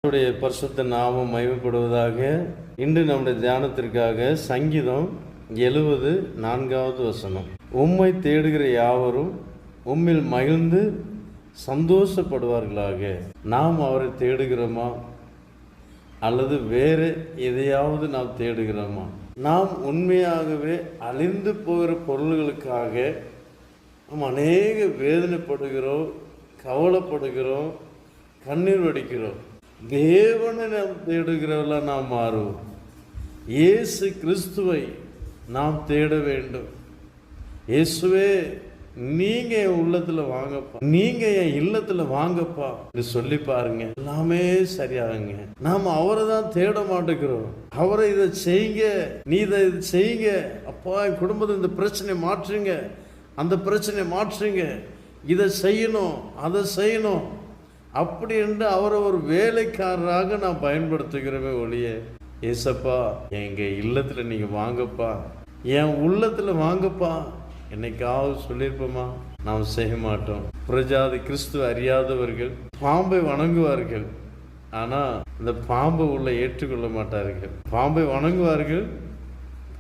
அவருடைய பரிசுத்த நாமம் மகிமைப்படுவதாக. இன்று நம்முடைய தியானத்திற்காக சங்கீதம் 70 4வது வசனம். உம்மை தேடுகிற யாவரும் உம்மில் மகிழ்ந்து சந்தோஷப்படுவார்களாக. நாம் அவரை தேடுகிறோமா அல்லது வேறு எதையாவது நாம் தேடுகிறோமா? நாம் உண்மையாகவே அழிந்து போகிற பொருள்களுக்காக நாம் அநேக வேதனைப்படுகிறோம், கவலைப்படுகிறோம், கண்ணீர் வடிக்கிறோம். தேவனை நாம் தேடுகிறவர்களாக நாம் மாறுவோம். இயேசு கிறிஸ்துவை நாம் தேட வேண்டும். இயேசுவே, நீங்க என் உள்ளத்துல வாங்கப்பா, நீங்க என் இல்லத்துல வாங்கப்பா என்று சொல்லி பாருங்க, எல்லாமே சரியாகுங்க. நாம் அவரை தான் தேட மாட்டேங்கிறோம். அவரை இதை செய்யுங்க, நீ இதை செய்யுங்க, அப்பா என் குடும்பத்தில் இந்த பிரச்சனை மாற்றுங்க, அந்த பிரச்சனை மாற்றுங்க, இதை செய்யணும், அதை செய்யணும் அப்படி என்று அவரை ஒரு வேலைக்காரராக நான் பயன்படுத்துகிறவே ஒழிய, ஏசப்பா எங்க இல்லத்துல நீங்க வாங்கப்பா, என் உள்ளத்துல வாங்கப்பா என்னைக்காவது சொல்லியிருப்போமா? நாம் செய்ய மாட்டோம். பிரஜாதி கிறிஸ்துவ அறியாதவர்கள் பாம்பை வணங்குவார்கள், ஆனா இந்த பாம்பை உள்ள ஏற்றுக்கொள்ள மாட்டார்கள். பாம்பை வணங்குவார்கள்,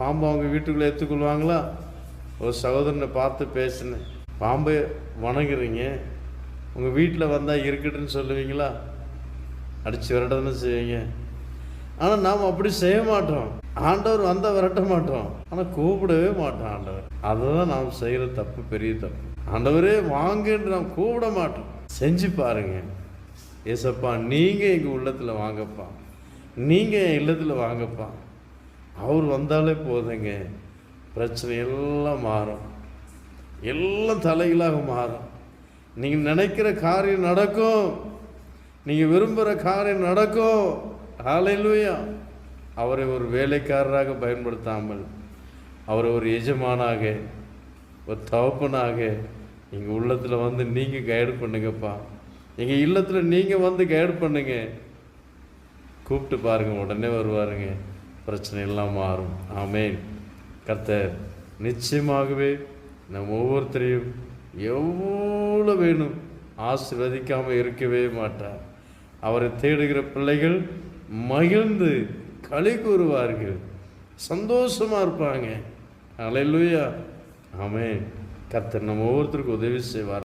பாம்பை அவங்க வீட்டுக்குள்ள ஏற்றுக்கொள்வாங்களா? ஒரு சகோதரனை பார்த்து பேசினேன், பாம்பை வணங்குறீங்க, உங்கள் வீட்டில் வந்தால் இருக்கட்டுன்னு சொல்லுவீங்களா? அடித்து விரட்டன்னு செய்வீங்க. ஆனால் நாம் அப்படி செய்ய மாட்டோம். ஆண்டவர் வந்தால் விரட்ட மாட்டோம், ஆனால் கூப்பிடவே மாட்டோம் ஆண்டவர். அதுதான் நாம் செய்கிற தப்பு, பெரிய தப்பு. ஆண்டவரே வாங்கன்னு நாம் கூப்பிட மாட்டோம். செஞ்சு பாருங்க, ஏசப்பா நீங்கள் எங்கள் உள்ளத்தில் வாங்கப்பா, நீங்கள் என் இல்லத்தில் வாங்கப்பா. அவர் வந்தாலே போதுங்க, பிரச்சனை எல்லாம் மாறும், எல்லாம் தலைகளாக மாறும். நீங்கள் நினைக்கிற காரியம் நடக்கும், நீங்கள் விரும்புகிற காரியம் நடக்கும். ஹல்லேலூயா. அவரை ஒரு வேலைக்காரராக பயன்படுத்தாமல் அவரை ஒரு எஜமானாக, ஒரு தகப்பனாக எங்கள் உள்ளத்தில் வந்து நீங்கள் கைடு பண்ணுங்கப்பா, எங்கள் இல்லத்தில் நீங்கள் வந்து கைடு பண்ணுங்க. கூப்பிட்டு பாருங்கள், உடனே வருவாருங்க, பிரச்சனை எல்லாம் மாறும். ஆமேன். கர்த்தர் நிச்சயமாகவே நம்ம ஒவ்வொருத்தரையும் எவ்வளோ வேணும் ஆசீர்வதிக்காமல் இருக்கவே மாட்டார். அவரை தேடுகிற பிள்ளைகள் மகிழ்ந்து களி கூறுவார்கள், சந்தோஷமாக இருப்பாங்க. ஹல்லேலூயா. ஆமென். கர்த்தர் நம்ம ஒவ்வொருத்தருக்கும் உதவி செய்வார்.